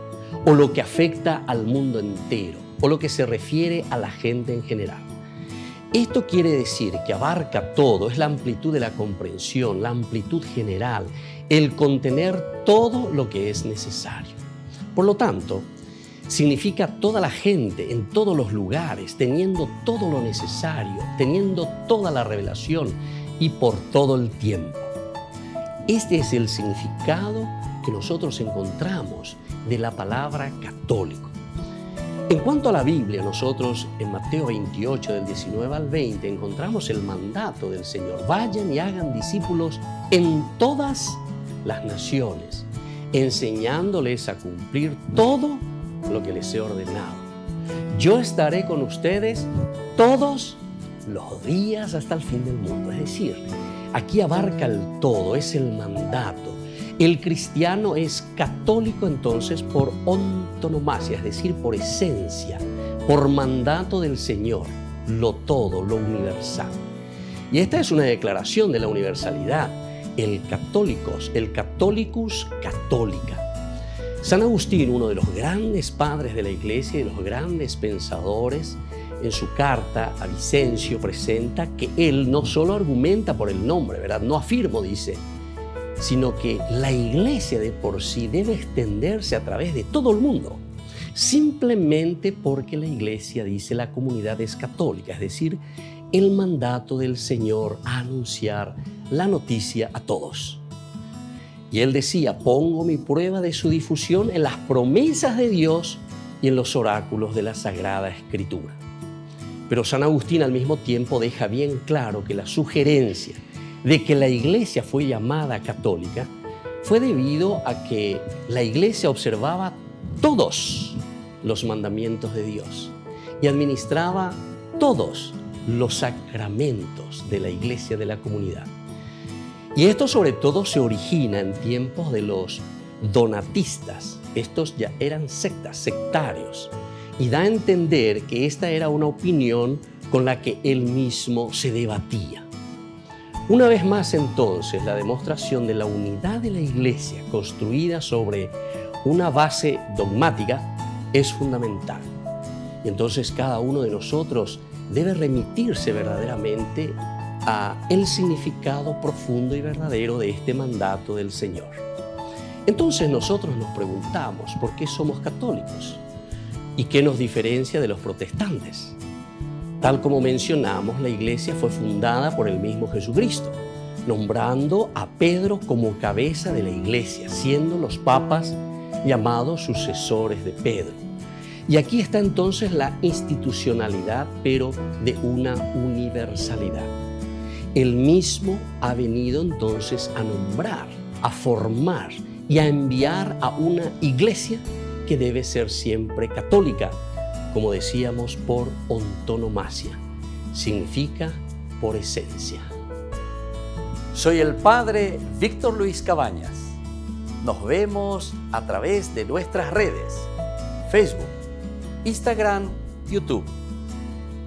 o lo que afecta al mundo entero, o lo que se refiere a la gente en general. Esto quiere decir que abarca todo, es la amplitud de la comprensión, la amplitud general, el contener todo lo que es necesario. Por lo tanto, Significa toda la gente en todos los lugares, teniendo todo lo necesario, teniendo toda la revelación y por todo el tiempo. Este es el significado que nosotros encontramos de la palabra católico. En cuanto a la Biblia, nosotros en Mateo 28, del 19 al 20, encontramos el mandato del Señor. Vayan y hagan discípulos en todas las naciones, enseñándoles a cumplir todo lo que les he ordenado. Yo estaré con ustedes todos los días hasta el fin del mundo. Es decir, aquí abarca el todo, es el mandato. El cristiano es católico entonces por antonomasia, es decir, por esencia, por mandato del Señor, lo todo, lo universal. Y esta es una declaración de la universalidad, el catholicus católica. San Agustín, uno de los grandes padres de la Iglesia y de los grandes pensadores, en su carta a Vicencio presenta que él no solo argumenta por el nombre, ¿verdad? No afirmo, dice, sino que la Iglesia de por sí debe extenderse a través de todo el mundo, simplemente porque la Iglesia, dice, la comunidad es católica, es decir, el mandato del Señor a anunciar la noticia a todos. Y él decía, pongo mi prueba de su difusión en las promesas de Dios y en los oráculos de la Sagrada Escritura. Pero San Agustín al mismo tiempo deja bien claro que la sugerencia de que la Iglesia fue llamada católica fue debido a que la Iglesia observaba todos los mandamientos de Dios y administraba todos los sacramentos de la Iglesia de la comunidad. Y esto sobre todo se origina en tiempos de los donatistas. Estos ya eran sectarios, y da a entender que esta era una opinión con la que él mismo se debatía. Una vez más entonces, la demostración de la unidad de la Iglesia construida sobre una base dogmática es fundamental. Y entonces cada uno de nosotros debe remitirse verdaderamente a el significado profundo y verdadero de este mandato del Señor. Entonces nosotros nos preguntamos por qué somos católicos y qué nos diferencia de los protestantes. Tal como mencionamos, la Iglesia fue fundada por el mismo Jesucristo, nombrando a Pedro como cabeza de la Iglesia, siendo los papas llamados sucesores de Pedro. Y aquí está entonces la institucionalidad, pero de una universalidad. Él mismo ha venido entonces a nombrar, a formar y a enviar a una Iglesia que debe ser siempre católica, como decíamos, por antonomasia, significa por esencia. Soy el Padre Víctor Luis Cabañas. Nos vemos a través de nuestras redes, Facebook, Instagram, YouTube.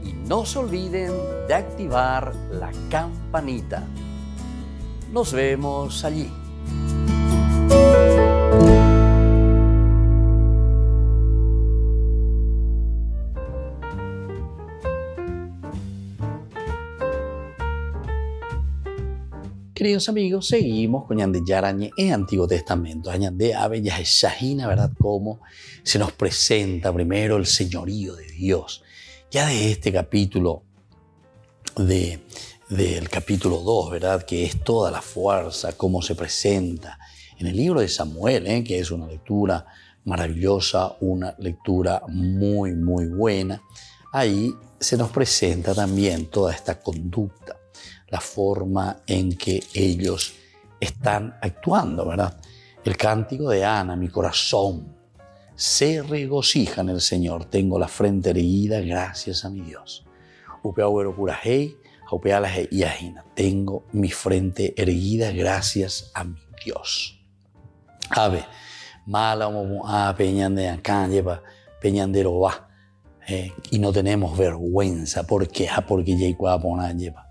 Y no se olviden de activar la campanita. Nos vemos allí. Queridos amigos, seguimos con Ñande Yarañe en Antiguo Testamento. Ñande Ave Yaheshahina, ¿verdad? Cómo se nos presenta primero el señorío de Dios. Ya de este capítulo, del capítulo 2, ¿verdad? Que es toda la fuerza, cómo se presenta en el libro de Samuel, que es una lectura maravillosa, una lectura muy, muy buena. Ahí se nos presenta también toda esta conducta, la forma en que ellos están actuando, ¿verdad? El cántico de Ana, mi corazón se regocija en el Señor, tengo la frente erguida gracias a mi Dios. Tengo mi frente erguida gracias a mi Dios. Ave, mala peñande acá lleva peñandero va, y no tenemos vergüenza. ¿Por qué? Porque ya lleva.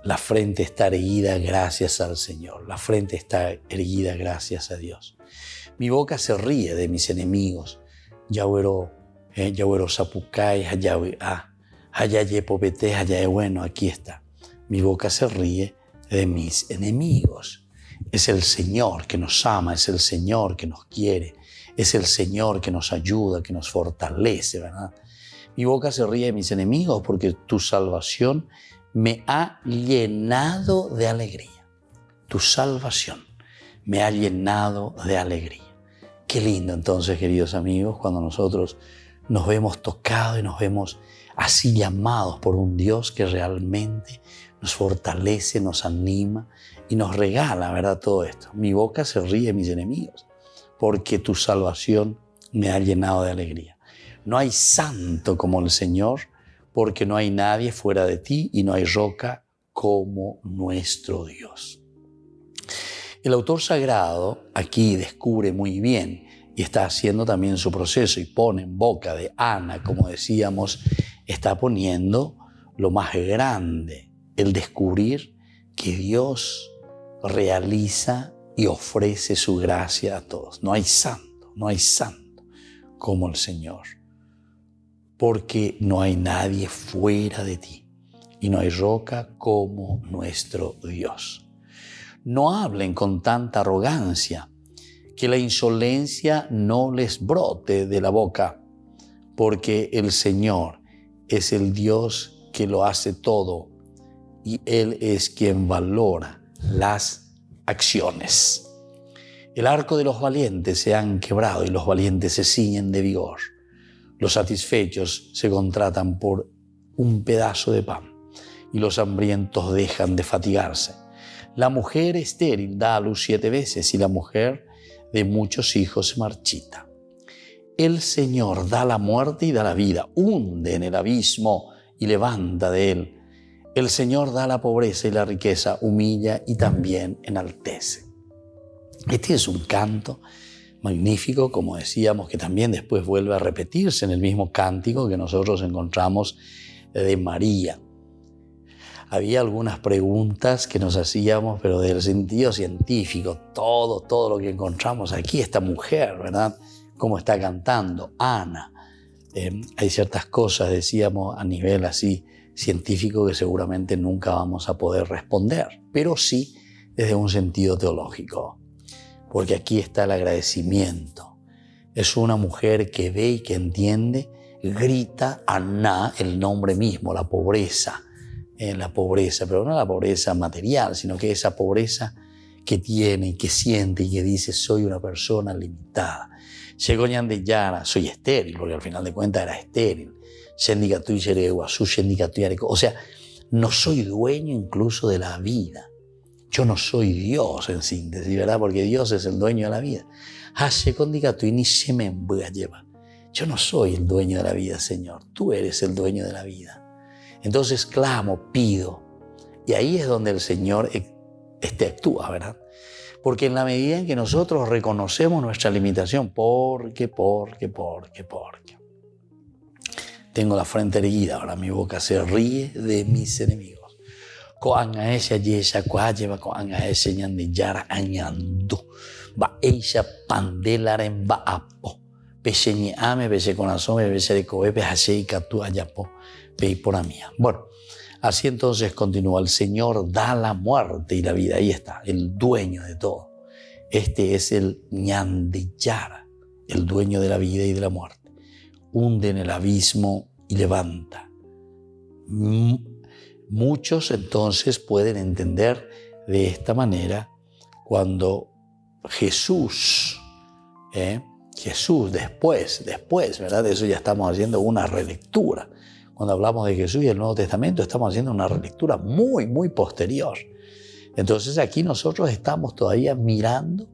La frente está erguida gracias al Señor. La frente está erguida gracias a Dios. Mi boca se ríe de mis enemigos. Yahweh Sapucay, Hayaye Popete, Hayaye, bueno, aquí está. Mi boca se ríe de mis enemigos. Es el Señor que nos ama, es el Señor que nos quiere, Es el Señor que nos ayuda, que nos fortalece, ¿verdad? Mi boca se ríe de mis enemigos porque tu salvación me ha llenado de alegría. Tu salvación me ha llenado de alegría. Qué lindo entonces, queridos amigos, cuando nosotros nos vemos tocados y nos vemos así llamados por un Dios que realmente nos fortalece, nos anima y nos regala, ¿verdad? Todo esto. Mi boca se ríe de mis enemigos porque tu salvación me ha llenado de alegría. No hay santo como el Señor, porque no hay nadie fuera de ti y no hay roca como nuestro Dios. El autor sagrado aquí descubre muy bien y está haciendo también su proceso y pone en boca de Ana, como decíamos, está poniendo lo más grande, el descubrir que Dios realiza y ofrece su gracia a todos. No hay santo como el Señor, porque no hay nadie fuera de ti y no hay roca como nuestro Dios. No hablen con tanta arrogancia, que la insolencia no les brote de la boca, porque el Señor es el Dios que lo hace todo y Él es quien valora las acciones. El arco de los valientes se han quebrado y los valientes se ciñen de vigor. Los satisfechos se contratan por un pedazo de pan y los hambrientos dejan de fatigarse. La mujer estéril da a luz 7 veces y la mujer de muchos hijos se marchita. El Señor da la muerte y da la vida, hunde en el abismo y levanta de él. El Señor da la pobreza y la riqueza, humilla y también enaltece. Este es un canto magnífico, como decíamos, que también después vuelve a repetirse en el mismo cántico que nosotros encontramos de María. Había algunas preguntas que nos hacíamos, pero del sentido científico, todo lo que encontramos aquí, esta mujer, ¿verdad? Cómo está cantando, Ana. Hay ciertas cosas, decíamos, a nivel así científico que seguramente nunca vamos a poder responder, pero sí desde un sentido teológico, porque aquí está el agradecimiento. Es una mujer que ve y que entiende, grita Aná, el nombre mismo, la pobreza, pero no la pobreza material, sino que esa pobreza que tiene, que siente y que dice, soy una persona limitada. Llegó Ñandeyara, soy estéril, porque al final de cuentas era estéril. O sea, no soy dueño incluso de la vida. Yo no soy Dios en síntesis, ¿verdad? Porque Dios es el dueño de la vida. Yo no soy el dueño de la vida, Señor. Tú eres el dueño de la vida. Entonces clamo, pido. Y ahí es donde el Señor actúa, ¿verdad? Porque en la medida en que nosotros reconocemos nuestra limitación, porque. Tengo la frente erguida, ahora mi boca se ríe de mis enemigos. Koanga ella yesha kwajeva koanga ella ñandeyara añandu. Va ella pandelaren va apo. Peche ame, peche corazón, peche de coepe, hasei katu ayapo, pei por mía. Bueno, así entonces continúa. El Señor da la muerte y la vida. Ahí está, el dueño de todo. Este es el Ñandeyara, el dueño de la vida y de la muerte. Hunde en el abismo y levanta. Muchos entonces pueden entender de esta manera cuando Jesús después, ¿verdad? De eso ya estamos haciendo una relectura. Cuando hablamos de Jesús y el Nuevo Testamento estamos haciendo una relectura muy posterior. Entonces aquí nosotros estamos todavía mirando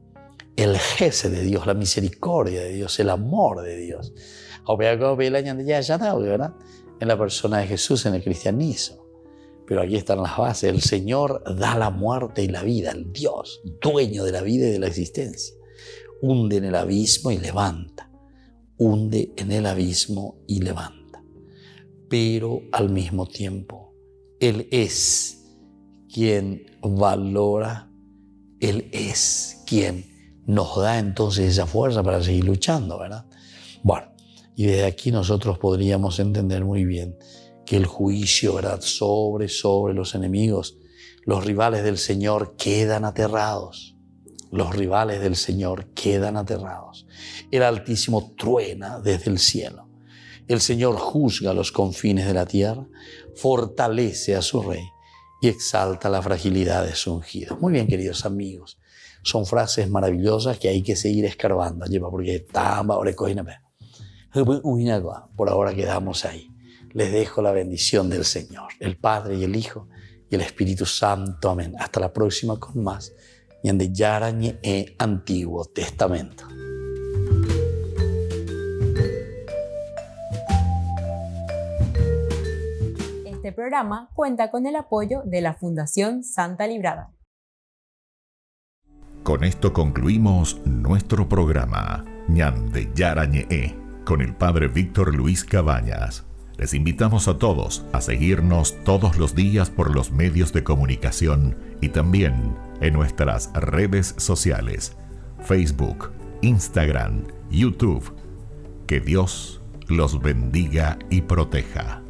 el gesed de Dios, la misericordia de Dios, el amor de Dios. ¿Verdad? En la persona de Jesús, en el cristianismo. Pero aquí están las bases. El Señor da la muerte y la vida, el Dios, dueño de la vida y de la existencia. Hunde en el abismo y levanta. Hunde en el abismo y levanta. Pero al mismo tiempo, Él es quien valora, Él es quien nos da entonces esa fuerza para seguir luchando, ¿verdad? Bueno, y desde aquí nosotros podríamos entender muy bien que el juicio, ¿verdad?, sobre los enemigos, los rivales del Señor quedan aterrados. Los rivales del Señor quedan aterrados. El Altísimo truena desde el cielo. El Señor juzga los confines de la tierra, fortalece a su rey y exalta la fragilidad de su ungido. Muy bien, queridos amigos. Son frases maravillosas que hay que seguir escarbando. Porque por ahora quedamos ahí. Les dejo la bendición del Señor, el Padre y el Hijo y el Espíritu Santo. Amén. Hasta la próxima con más Ñandeyara Ñe'e Antiguo Testamento. Este programa cuenta con el apoyo de la Fundación Santa Librada. Con esto concluimos nuestro programa Ñandeyara Ñe'e con el Padre Víctor Luis Cabañas. Les invitamos a todos a seguirnos todos los días por los medios de comunicación y también en nuestras redes sociales, Facebook, Instagram, YouTube. Que Dios los bendiga y proteja.